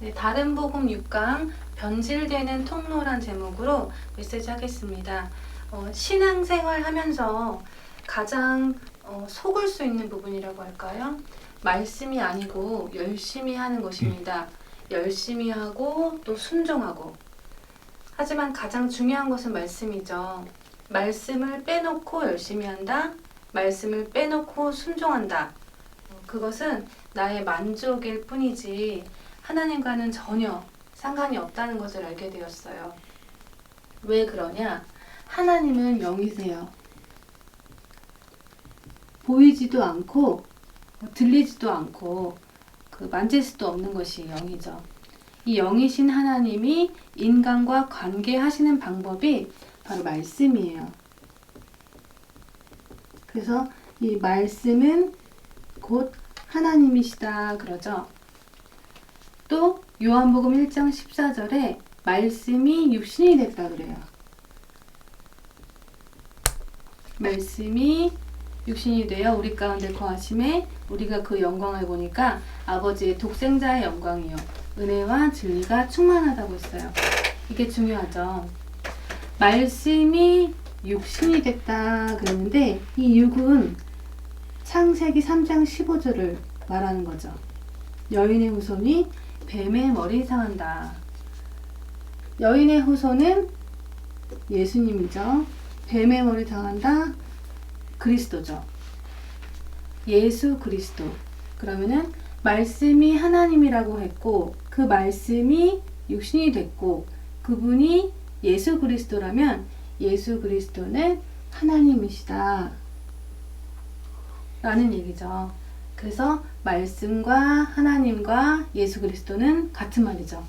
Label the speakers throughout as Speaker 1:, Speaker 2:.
Speaker 1: 네, 다른 복음 6강 변질되는 통로란 제목으로 메시지 하겠습니다. 신앙생활 하면서 가장 속을 수 있는 부분이라고 할까요? 말씀이 아니고 열심히 하는 것입니다. 열심히 하고 또 순종하고. 하지만 가장 중요한 것은 말씀이죠. 말씀을 빼놓고 열심히 한다. 말씀을 빼놓고 순종한다. 그것은 나의 만족일 뿐이지 하나님과는 전혀 상관이 없다는 것을 알게 되었어요. 왜 그러냐? 하나님은 영이세요. 보이지도 않고 들리지도 않고 만질 수도 없는 것이 영이죠. 이 영이신 하나님이 인간과 관계하시는 방법이 바로 말씀이에요. 그래서 이 말씀은 곧 하나님이시다 그러죠. 또 요한복음 1장 14절에 말씀이 육신이 됐다 그래요. 말씀이 육신이 되어 우리 가운데 거하심에 우리가 그 영광을 보니까 아버지의 독생자의 영광이요 은혜와 진리가 충만하다고 했어요. 이게 중요하죠. 말씀이 육신이 됐다 그러는데 이 육은 창세기 3장 15절을 말하는 거죠. 여인의 후손이 뱀의 머리 상한다. 여인의 후손은 예수님이죠. 뱀의 머리 상한다. 그리스도죠. 예수 그리스도. 그러면은 말씀이 하나님이라고 했고 그 말씀이 육신이 됐고 그분이 예수 그리스도라면 예수 그리스도는 하나님이시다 라는 얘기죠. 그래서 말씀과 하나님과 예수 그리스도는 같은 말이죠.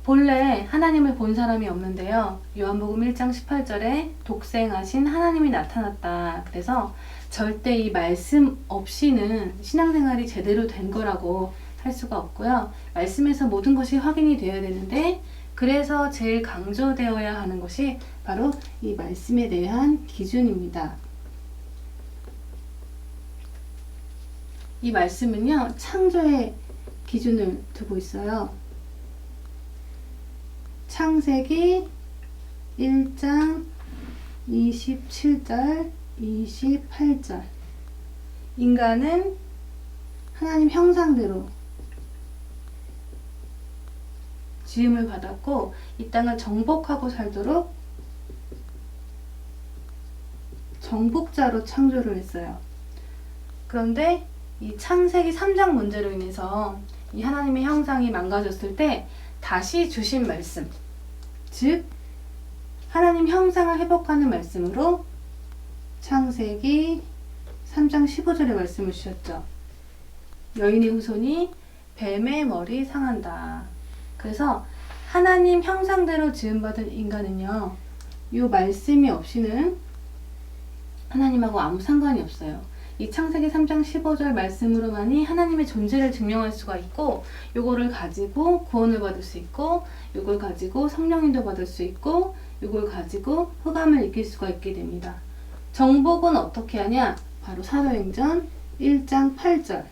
Speaker 1: 본래 하나님을 본 사람이 없는데요. 요한복음 1장 18절에 독생하신 하나님이 나타났다. 그래서 절대 이 말씀 없이는 신앙생활이 제대로 된 거라고 할 수가 없고요. 말씀에서 모든 것이 확인이 되어야 되는데 그래서 제일 강조되어야 하는 것이 바로 이 말씀에 대한 기준입니다. 이 말씀은요, 창조의 기준을 두고 있어요. 창세기 1장 27절, 28절. 인간은 하나님 형상대로 지음을 받았고 이 땅을 정복하고 살도록 정복자로 창조를 했어요. 그런데 이 창세기 3장 문제로 인해서 이 하나님의 형상이 망가졌을 때 다시 주신 말씀, 즉 하나님 형상을 회복하는 말씀으로 창세기 3장 15절의 말씀을 주셨죠. 여인의 후손이 뱀의 머리 상한다. 그래서 하나님 형상대로 지음받은 인간은요, 이 말씀이 없이는 하나님하고 아무 상관이 없어요. 이 창세기 3장 15절 말씀으로만이 하나님의 존재를 증명할 수가 있고 요거를 가지고 구원을 받을 수 있고 요걸 가지고 성령인도 받을 수 있고 요걸 가지고 흑암을 이길 수가 있게 됩니다. 정복은 어떻게 하냐? 바로 사도행전 1장 8절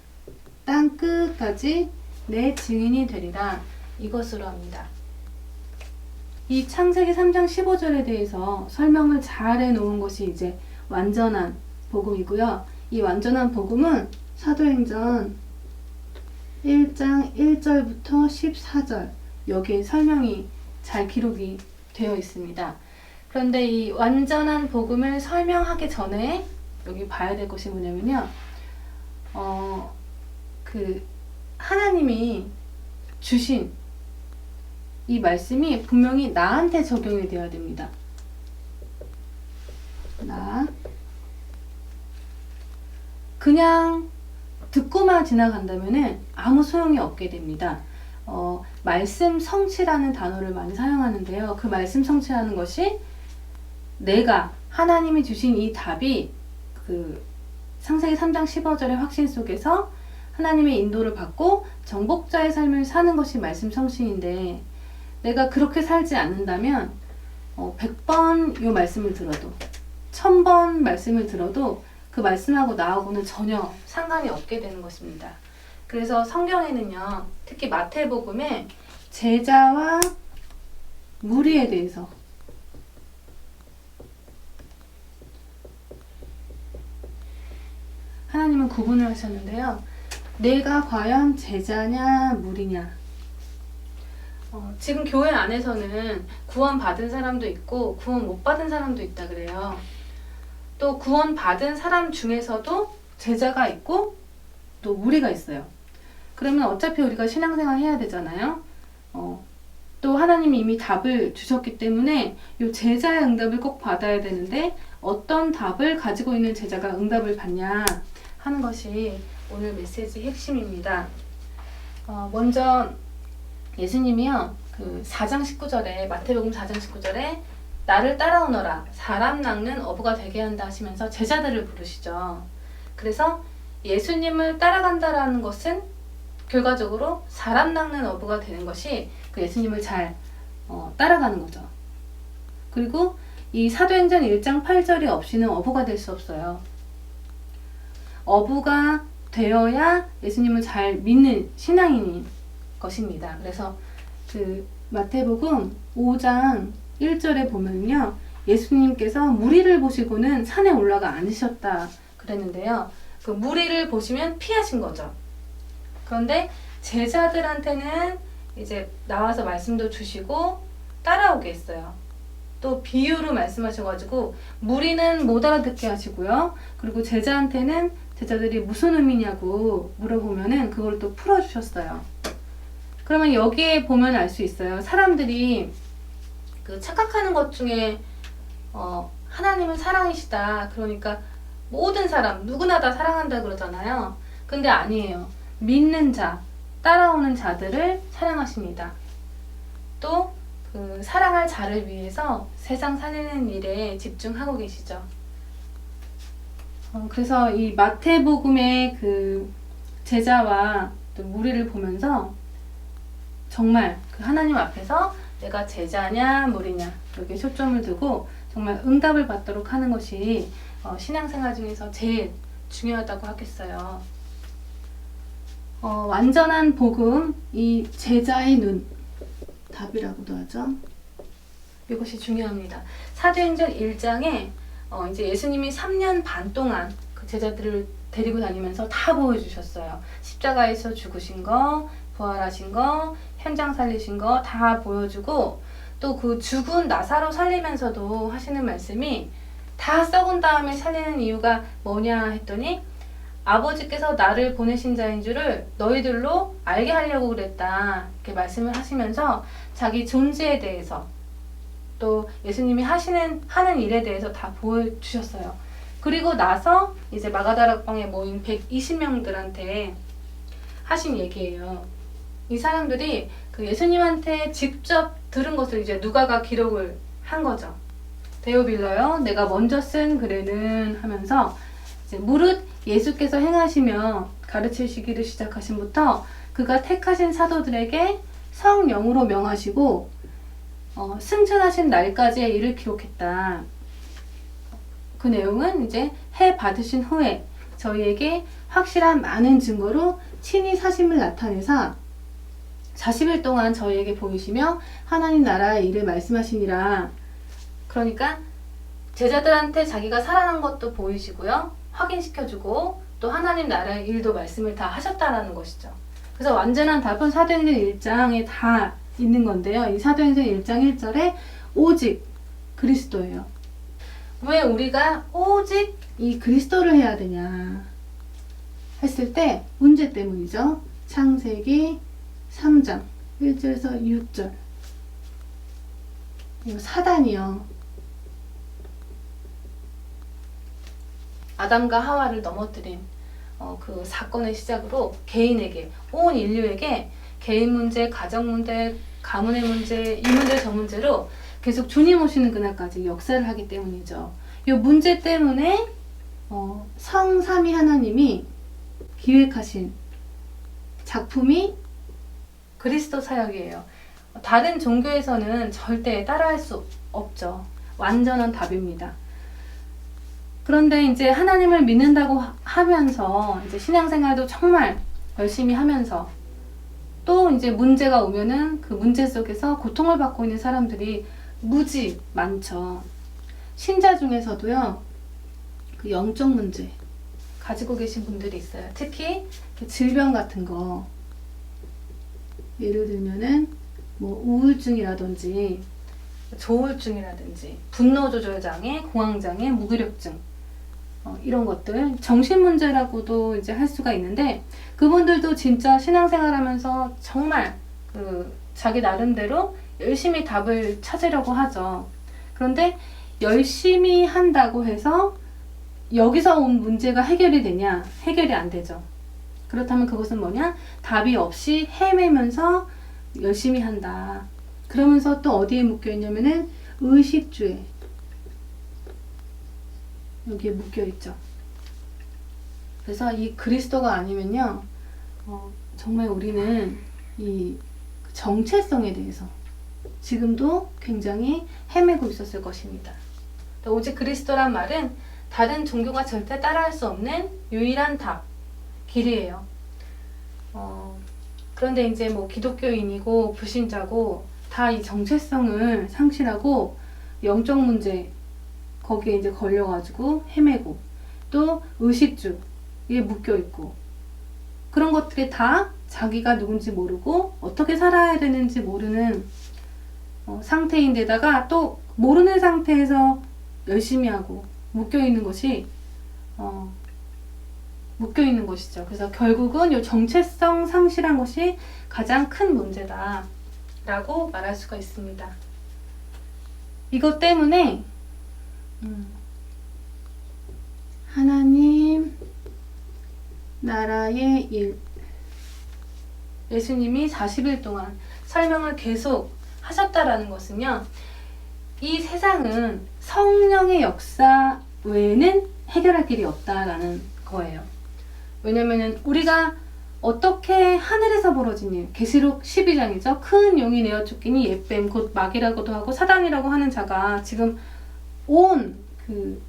Speaker 1: 땅 끝까지 내 증인이 되리라 이것으로 합니다. 이 창세기 3장 15절에 대해서 설명을 잘 해놓은 것이 이제 완전한 복음이고요. 이 완전한 복음은 사도행전 1장 1절부터 14절 여기에 설명이 잘 기록이 되어 있습니다. 그런데 이 완전한 복음을 설명하기 전에 여기 봐야 될 것이 뭐냐면요. 하나님이 주신 이 말씀이 분명히 나한테 적용이 되어야 됩니다. 그냥 듣고만 지나간다면 아무 소용이 없게 됩니다. 말씀 성취라는 단어를 많이 사용하는데요. 그 말씀 성취라는 것이 내가 하나님이 주신 이 답이 창세기 3장 15절의 확신 속에서 하나님의 인도를 받고 정복자의 삶을 사는 것이 말씀 성취인데 내가 그렇게 살지 않는다면 100번 이 말씀을 들어도 1000번 말씀을 들어도 그 말씀하고 나하고는 전혀 상관이 없게 되는 것입니다. 그래서 성경에는요, 특히 마태복음에 제자와 무리에 대해서 하나님은 구분을 하셨는데요. 내가 과연 제자냐 무리냐. 지금 교회 안에서는 구원 받은 사람도 있고 구원 못 받은 사람도 있다 그래요. 또 구원 받은 사람 중에서도 제자가 있고 또 무리가 있어요. 그러면 어차피 우리가 신앙생활 해야 되잖아요. 또 하나님이 이미 답을 주셨기 때문에 이 제자의 응답을 꼭 받아야 되는데 어떤 답을 가지고 있는 제자가 응답을 받냐 하는 것이 오늘 메시지 핵심입니다. 먼저 예수님이요, 그 4장 19절에, 마태복음 4장 19절에 나를 따라오너라 사람 낚는 어부가 되게 한다 하시면서 제자들을 부르시죠. 그래서 예수님을 따라간다라는 것은 결과적으로 사람 낚는 어부가 되는 것이 그 예수님을 잘 따라가는 거죠. 그리고 이 사도행전 1장 8절이 없이는 어부가 될 수 없어요. 어부가 되어야 예수님을 잘 믿는 신앙인인 것입니다. 그래서 그 마태복음 5장 1절에 보면요, 예수님께서 무리를 보시고는 산에 올라가 앉으셨다 그랬는데요. 그 무리를 보시면 피하신 거죠. 그런데 제자들한테는 이제 나와서 말씀도 주시고 따라오게 했어요. 또 비유로 말씀하셔가지고 무리는 못 알아듣게 하시고요. 그리고 제자한테는 제자들이 무슨 의미냐고 물어보면은 그걸 또 풀어주셨어요. 그러면 여기에 보면 알 수 있어요. 사람들이 그 착각하는 것 중에 하나님은 사랑이시다. 그러니까 모든 사람 누구나 다 사랑한다 그러잖아요. 근데 아니에요. 믿는 자, 따라오는 자들을 사랑하십니다. 또 그 사랑할 자를 위해서 세상 살리는 일에 집중하고 계시죠. 그래서 이 마태복음의 그 제자와 또 무리를 보면서 정말 그 하나님 앞에서 내가 제자냐 무리냐 여기에 초점을 두고 정말 응답을 받도록 하는 것이 신앙생활 중에서 제일 중요하다고 하겠어요. 완전한 복음, 이 제자의 눈, 답이라고도 하죠. 이것이 중요합니다. 사도행전 1장에 이제 예수님이 3년 반 동안 그 제자들을 데리고 다니면서 다 보여주셨어요. 십자가에서 죽으신 거, 부활하신 거, 현장 살리신 거 다 보여주고, 또 그 죽은 나사로 살리면서도 하시는 말씀이 다 썩은 다음에 살리는 이유가 뭐냐 했더니 아버지께서 나를 보내신 자인 줄을 너희들로 알게 하려고 그랬다. 이렇게 말씀을 하시면서 자기 존재에 대해서 또 예수님이 하는 일에 대해서 다 보여주셨어요. 그리고 나서 이제 마가다락방에 모인 120명들한테 하신 얘기예요. 이 사람들이 그 예수님한테 직접 들은 것을 이제 누가가 기록을 한 거죠. 데오빌러요, 내가 먼저 쓴 글에는 하면서 이제 무릇 예수께서 행하시며 가르치시기를 시작하신부터 그가 택하신 사도들에게 성령으로 명하시고 승천하신 날까지의 일을 기록했다. 그 내용은 이제 해 받으신 후에 저희에게 확실한 많은 증거로 친히 사심을 나타내사 40일 동안 저희에게 보이시며 하나님 나라의 일을 말씀하시니라. 그러니까 제자들한테 자기가 살아난 것도 보이시고요, 확인시켜주고 또 하나님 나라의 일도 말씀을 다 하셨다라는 것이죠. 그래서 완전한 답은 사도행전 1장에 다 있는 건데요. 이 사도행전 1장 1절에 오직 그리스도예요. 왜 우리가 오직 이 그리스도를 해야 되냐 했을 때 문제 때문이죠. 창세기 3장 1절에서 6절. 이거 사단이요, 아담과 하와를 넘어뜨린 그 사건의 시작으로 개인에게, 온 인류에게 개인 문제, 가정 문제, 가문의 문제, 이 문제 저 문제로 계속 주님 오시는 그날까지 역사를 하기 때문이죠. 이 문제 때문에 성삼위 하나님이 기획하신 작품이 그리스도 사역이에요. 다른 종교에서는 절대 따라할 수 없죠. 완전한 답입니다. 그런데 이제 하나님을 믿는다고 하면서 이제 신앙생활도 정말 열심히 하면서 또 이제 문제가 오면은 그 문제 속에서 고통을 받고 있는 사람들이 무지 많죠. 신자 중에서도요, 그 영적 문제 가지고 계신 분들이 있어요. 특히 질병 같은 거, 예를 들면은 뭐 우울증이라든지 조울증이라든지 분노 조절 장애, 공황 장애, 무기력증, 이런 것들 정신 문제라고도 이제 할 수가 있는데, 그분들도 진짜 신앙생활하면서 정말 그 자기 나름대로 열심히 답을 찾으려고 하죠. 그런데 열심히 한다고 해서 여기서 온 문제가 해결이 되냐? 해결이 안 되죠. 그렇다면 그것은 뭐냐? 답이 없이 헤매면서 열심히 한다. 그러면서 또 어디에 묶여 있냐면은 의식주에, 여기에 묶여 있죠. 그래서 이 그리스도가 아니면요, 정말 우리는 이 정체성에 대해서 지금도 굉장히 헤매고 있었을 것입니다. 오직 그리스도란 말은 다른 종교가 절대 따라할 수 없는 유일한 답, 길이에요. 그런데 이제 뭐 기독교인이고 불신자고 다 이 정체성을 상실하고 영적 문제 거기에 이제 걸려가지고 헤매고, 또 의식주에 묶여 있고, 그런 것들이 다 자기가 누군지 모르고 어떻게 살아야 되는지 모르는 상태인데다가 또 모르는 상태에서 열심히 하고 묶여 있는 것이 묶여 있는 것이죠. 그래서 결국은 이 정체성 상실한 것이 가장 큰 문제다라고 말할 수가 있습니다. 이것 때문에 하나님 나라의 일, 예수님이 40일 동안 설명을 계속 하셨다라는 것은요, 이 세상은 성령의 역사 외에는 해결할 길이 없다라는 거예요. 왜냐면은 우리가 어떻게 하늘에서 벌어진 일, 계시록 12장이죠. 큰 용이 내어 쫓기니 옛뱀 곧 마귀라고도 하고 사단이라고 하는 자가 지금 온 그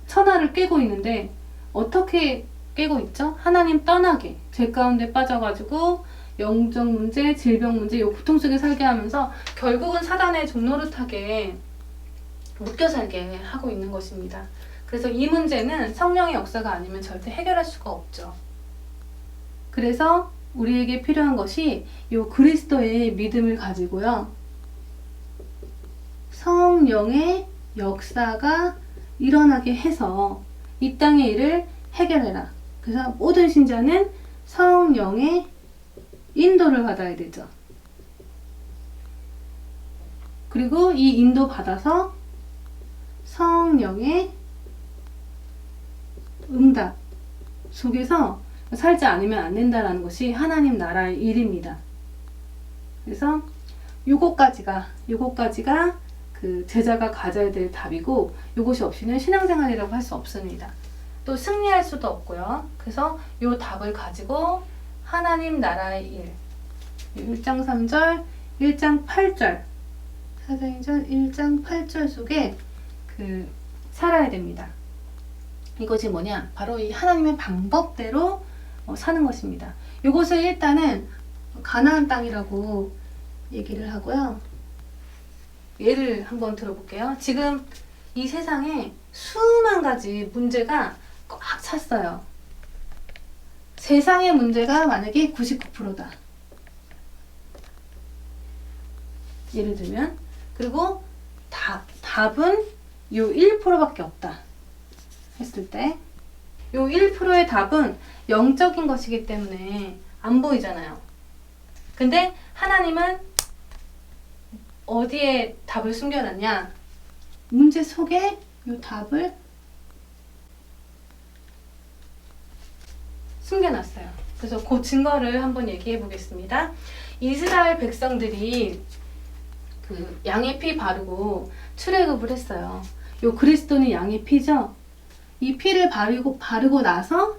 Speaker 1: 천하를 꿰고 있는데, 어떻게 꿰고 있죠? 하나님 떠나게 죄 가운데 빠져가지고 영적 문제, 질병 문제, 이 고통 속에 살게 하면서 결국은 사단의 종노릇하게 묶여 살게 하고 있는 것입니다. 그래서 이 문제는 성령의 역사가 아니면 절대 해결할 수가 없죠. 그래서 우리에게 필요한 것이 이 그리스도의 믿음을 가지고요, 성령의 역사가 일어나게 해서 이 땅의 일을 해결해라. 그래서 모든 신자는 성령의 인도를 받아야 되죠. 그리고 이 인도 받아서 성령의 응답 속에서 살지 않으면 안 된다는 것이 하나님 나라의 일입니다. 그래서 요것까지가 그 제자가 가져야 될 답이고, 요것이 없이는 신앙생활이라고 할 수 없습니다. 또 승리할 수도 없고요. 그래서 요 답을 가지고 하나님 나라의 일, 1장 3절, 1장 8절, 사도행전 1장 8절 속에 살아야 됩니다. 이것이 뭐냐? 바로 이 하나님의 방법대로 사는 것입니다. 이것을 일단은 가나안 땅이라고 얘기를 하고요. 예를 한번 들어볼게요. 지금 이 세상에 수만 가지 문제가 꽉 찼어요. 세상의 문제가 만약에 99%다. 예를 들면, 그리고 답은 요 1%밖에 없다 했을 때, 요 1%의 답은 영적인 것이기 때문에 안 보이잖아요. 근데 하나님은 어디에 답을 숨겨놨냐? 문제 속에 요 답을 숨겨놨어요. 그래서 그 증거를 한번 얘기해 보겠습니다. 이스라엘 백성들이 그 양의 피 바르고 출애굽을 했어요. 요 그리스도는 양의 피죠. 이 피를 바르고 나서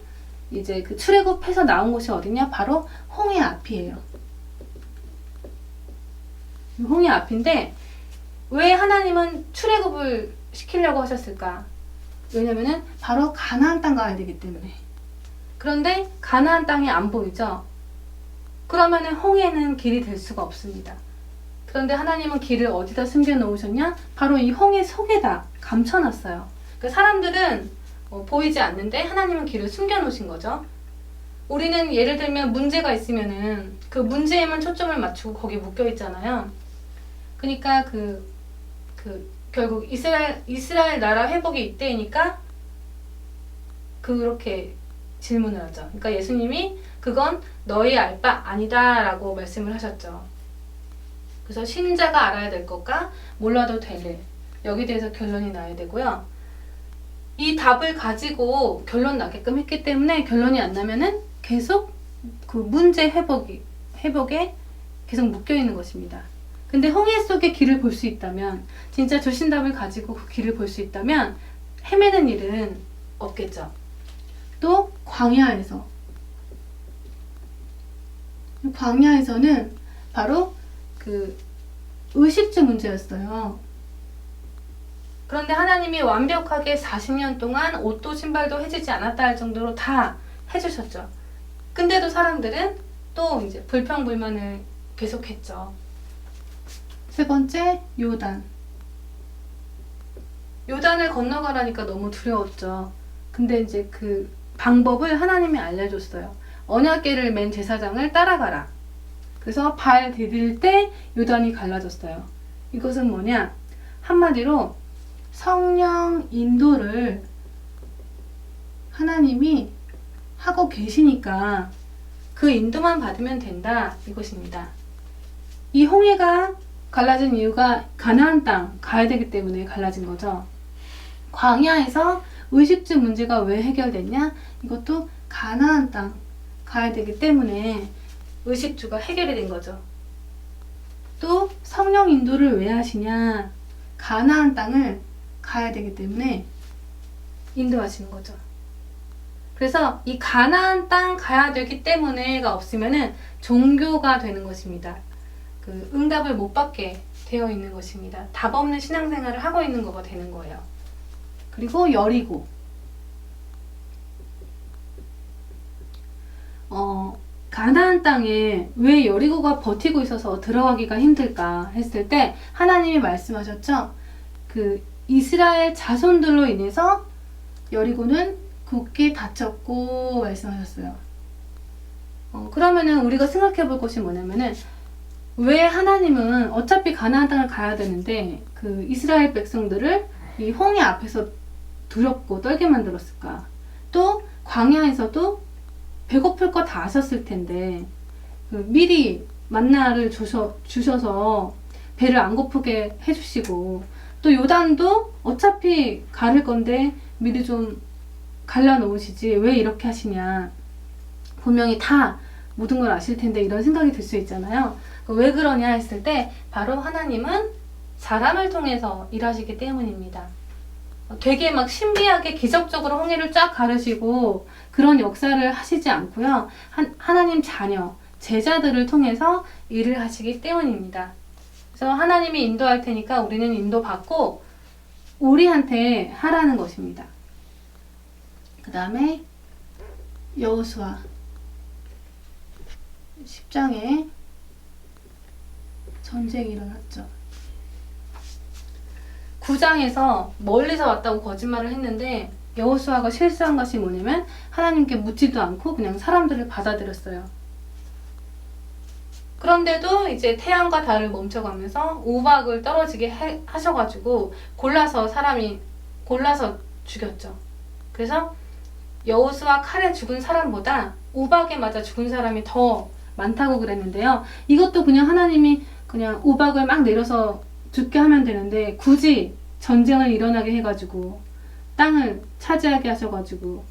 Speaker 1: 이제 그 출애굽해서 나온 곳이 어디냐? 바로 홍해 앞이에요. 홍해 앞인데 왜 하나님은 출애굽을 시키려고 하셨을까? 왜냐면은 바로 가나안 땅 가야 되기 때문에. 그런데 가나안 땅이 안 보이죠? 그러면은 홍해는 길이 될 수가 없습니다. 그런데 하나님은 길을 어디다 숨겨 놓으셨냐? 바로 이 홍해 속에다 감춰놨어요. 그러니까 사람들은 보이지 않는데 하나님은 길을 숨겨 놓으신 거죠. 우리는 예를 들면 문제가 있으면은 그 문제에만 초점을 맞추고 거기에 묶여 있잖아요. 그러니까 결국 이스라엘 나라 회복이 이때이니까 그렇게 질문을 하죠. 그러니까 예수님이 그건 너희 알 바 아니다 라고 말씀을 하셨죠. 그래서 신자가 알아야 될 것과 몰라도 될 일, 여기에 대해서 결론이 나야 되고요. 이 답을 가지고 결론 나게끔 했기 때문에 결론이 안 나면은 계속 그 문제 회복에 계속 묶여 있는 것입니다. 근데 홍해 속의 길을 볼 수 있다면, 진짜 조신답을 가지고 그 길을 볼 수 있다면 헤매는 일은 없겠죠. 또 광야에서는 바로 그 의식주 문제였어요. 그런데 하나님이 완벽하게 40년 동안 옷도 신발도 해주지 않았다 할 정도로 다 해주셨죠. 근데도 사람들은 또 이제 불평불만을 계속했죠. 세 번째, 요단을 건너가라니까 너무 두려웠죠. 근데 이제 그 방법을 하나님이 알려줬어요. 언약궤를 맨 제사장을 따라가라. 그래서 발 디딜 때 요단이 갈라졌어요. 이것은 뭐냐? 한마디로 성령 인도를 하나님이 하고 계시니까 그 인도만 받으면 된다, 이것입니다. 이 홍해가 갈라진 이유가 가나안 땅 가야 되기 때문에 갈라진 거죠. 광야에서 의식주 문제가 왜 해결됐냐? 이것도 가나안 땅 가야 되기 때문에 의식주가 해결이 된 거죠. 또 성령 인도를 왜 하시냐? 가나안 땅을 가야 되기 때문에 인도하시는 거죠. 그래서 이 가나안 땅 가야 되기 때문에가 없으면은 종교가 되는 것입니다. 그 응답을 못 받게 되어 있는 것입니다. 답 없는 신앙생활을 하고 있는 거가 되는 거예요. 그리고 여리고. 가나안 땅에 왜 여리고가 버티고 있어서 들어가기가 힘들까 했을 때 하나님이 말씀하셨죠. 그 이스라엘 자손들로 인해서 여리고는 굳게 닫혔고 말씀하셨어요. 그러면은 우리가 생각해 볼 것이 뭐냐면은 왜 하나님은 어차피 가나안 땅을 가야 되는데 그 이스라엘 백성들을 이 홍해 앞에서 두렵고 떨게 만들었을까? 또 광야에서도 배고플 거 다 아셨을 텐데 미리 만나를 주셔서 배를 안 고프게 해주시고, 또 요단도 어차피 가를 건데 미리 좀 갈라놓으시지 왜 이렇게 하시냐. 분명히 다 모든 걸 아실 텐데 이런 생각이 들 수 있잖아요. 왜 그러냐 했을 때 바로 하나님은 사람을 통해서 일하시기 때문입니다. 되게 막 신비하게 기적적으로 홍해를 쫙 가르시고 그런 역사를 하시지 않고요. 하나님 자녀, 제자들을 통해서 일을 하시기 때문입니다. 그래서 하나님이 인도할 테니까 우리는 인도받고 우리한테 하라는 것입니다. 그 다음에 여호수아 10장에 전쟁이 일어났죠. 9장에서 멀리서 왔다고 거짓말을 했는데 여호수아가 실수한 것이 뭐냐면 하나님께 묻지도 않고 그냥 사람들을 받아들였어요. 그런데도 이제 태양과 달을 멈춰가면서 우박을 떨어지게 하셔가지고 골라서 죽였죠. 그래서 여호수아 칼에 죽은 사람보다 우박에 맞아 죽은 사람이 더 많다고 그랬는데요. 이것도 그냥 하나님이 그냥 우박을 막 내려서 죽게 하면 되는데 굳이 전쟁을 일어나게 해가지고 땅을 차지하게 하셔가지고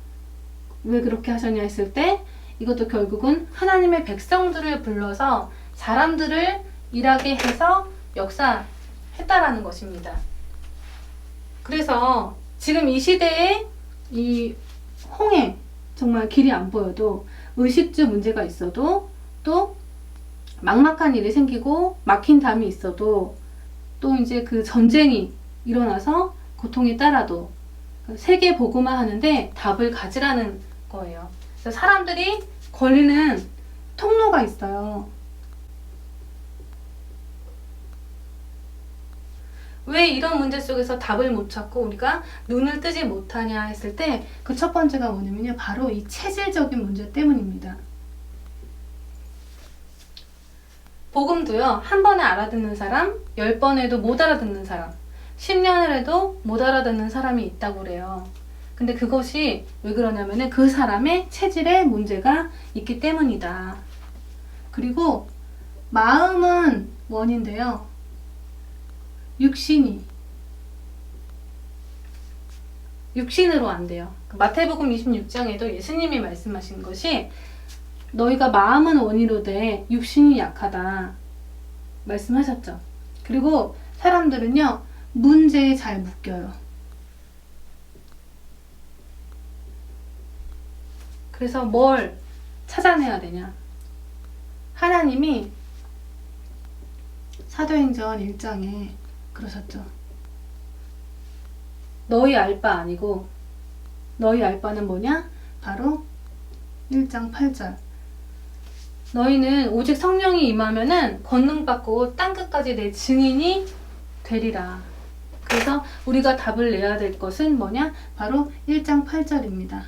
Speaker 1: 왜 그렇게 하셨냐 했을 때 이것도 결국은 하나님의 백성들을 불러서 사람들을 일하게 해서 역사했다라는 것입니다. 그래서 지금 이 시대에 이 홍해 정말 길이 안 보여도 의식주 문제가 있어도 또 막막한 일이 생기고 막힌 담이 있어도 또 이제 그 전쟁이 일어나서 고통이 따라도 세계 복음화 하는데 답을 가지라는 거예요. 그래서 사람들이 걸리는 통로가 있어요. 왜 이런 문제 속에서 답을 못 찾고 우리가 눈을 뜨지 못하냐 했을 때 그 첫 번째가 뭐냐면요. 바로 이 체질적인 문제 때문입니다. 복음도요. 한 번에 알아듣는 사람, 10번 해도 못 알아듣는 사람, 10년을 해도 못 알아듣는 사람이 있다고 그래요. 근데 그것이 왜 그러냐면은 그 사람의 체질에 문제가 있기 때문이다. 그리고 마음은 원인데요. 육신으로 안 돼요. 마태복음 26장에도 예수님이 말씀하신 것이 너희가 마음은 원이로되 육신이 약하다 말씀하셨죠. 그리고 사람들은요 문제에 잘 묶여요. 그래서 뭘 찾아내야 되냐? 하나님이 사도행전 1장에 그러셨죠. 너희 알 바 아니고 너희 알 바는 뭐냐? 바로 1장 8절 너희는 오직 성령이 임하면은 권능받고 땅끝까지 내 증인이 되리라. 그래서 우리가 답을 내야 될 것은 뭐냐? 바로 1장 8절입니다.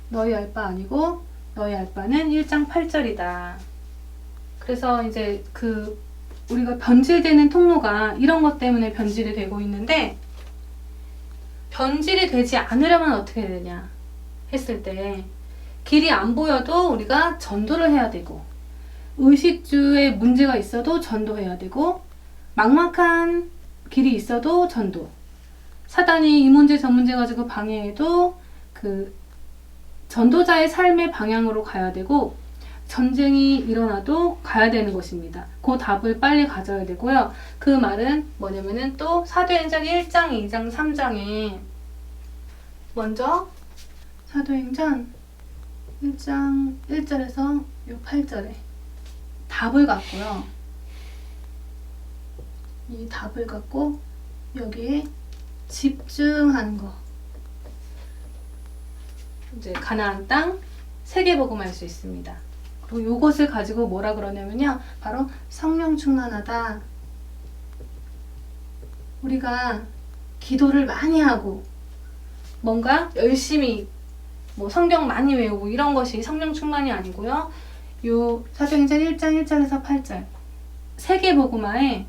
Speaker 1: 너희 알 바 아니고 너희 알 바는 1장 8절이다. 그래서 이제 우리가 변질되는 통로가 이런 것 때문에 변질이 되고 있는데 변질이 되지 않으려면 어떻게 해야 되냐 했을 때 길이 안 보여도 우리가 전도를 해야 되고 의식주에 문제가 있어도 전도해야 되고 막막한 길이 있어도 전도 사단이 이 문제 저 문제 가지고 방해해도 전도자의 삶의 방향으로 가야 되고 전쟁이 일어나도 가야 되는 것입니다. 그 답을 빨리 가져야 되고요. 그 말은 뭐냐면은 또 사도행전 1장, 2장, 3장에 먼저 사도행전 1장 1절에서 8절에 답을 갖고요. 이 답을 갖고 여기에 집중하는 거. 이제 가나안 땅 세계복음할 수 있습니다. 그리고 이것을 가지고 뭐라 그러냐면요. 바로 성령 충만하다. 우리가 기도를 많이 하고 뭔가 열심히 성경 많이 외우고 이런 것이 성령 충만이 아니고요. 요 사도행전 1장 1절에서 8절 세계복음화에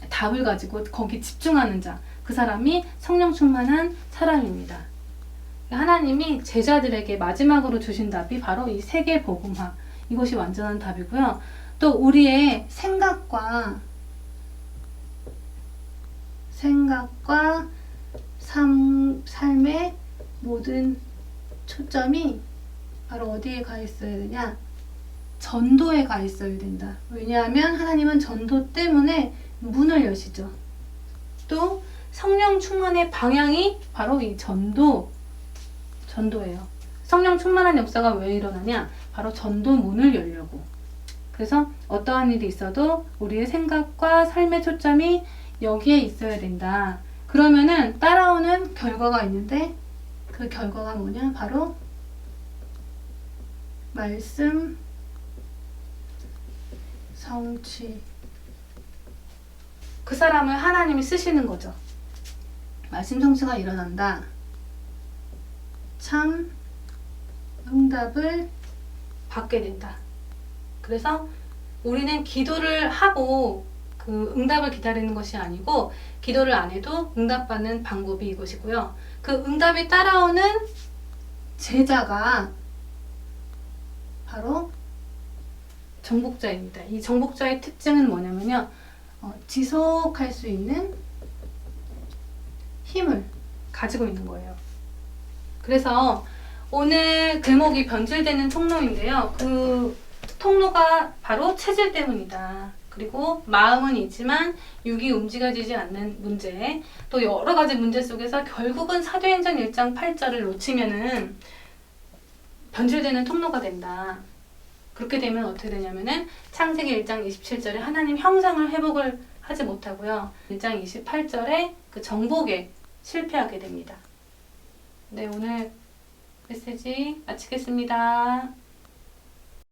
Speaker 1: 답을 가지고 거기 집중하는 자. 그 사람이 성령 충만한 사람입니다. 하나님이 제자들에게 마지막으로 주신 답이 바로 이 세계복음화. 이것이 완전한 답이고요. 또 우리의 생각과 삶의 모든 초점이 바로 어디에 가 있어야 되냐? 전도에 가 있어야 된다. 왜냐하면 하나님은 전도 때문에 문을 여시죠. 또 성령 충만의 방향이 바로 이 전도예요. 성령 충만한 역사가 왜 일어나냐? 바로 전도 문을 열려고. 그래서 어떠한 일이 있어도 우리의 생각과 삶의 초점이 여기에 있어야 된다. 그러면은 따라오는 결과가 있는데 그 결과가 뭐냐? 바로 말씀 성취. 그 사람을 하나님이 쓰시는 거죠. 말씀 성취가 일어난다. 참 응답을 받게 된다. 그래서 우리는 기도를 하고 그 응답을 기다리는 것이 아니고 기도를 안 해도 응답받는 방법이 이것이고요. 그 응답이 따라오는 제자가 바로 정복자입니다. 이 정복자의 특징은 뭐냐면요. 지속할 수 있는 힘을 가지고 있는 거예요. 그래서 오늘 글목이 변질되는 통로인데요. 그 통로가 바로 체질 때문이다. 그리고 마음은 있지만 육이 움직여지지 않는 문제, 또 여러 가지 문제 속에서 결국은 사도행전 1장 8절을 놓치면은 변질되는 통로가 된다. 그렇게 되면 어떻게 되냐면은 창세기 1장 27절에 하나님 형상을 회복을 하지 못하고요. 1장 28절에 그 정복에 실패하게 됩니다. 네, 오늘 메시지 마치겠습니다.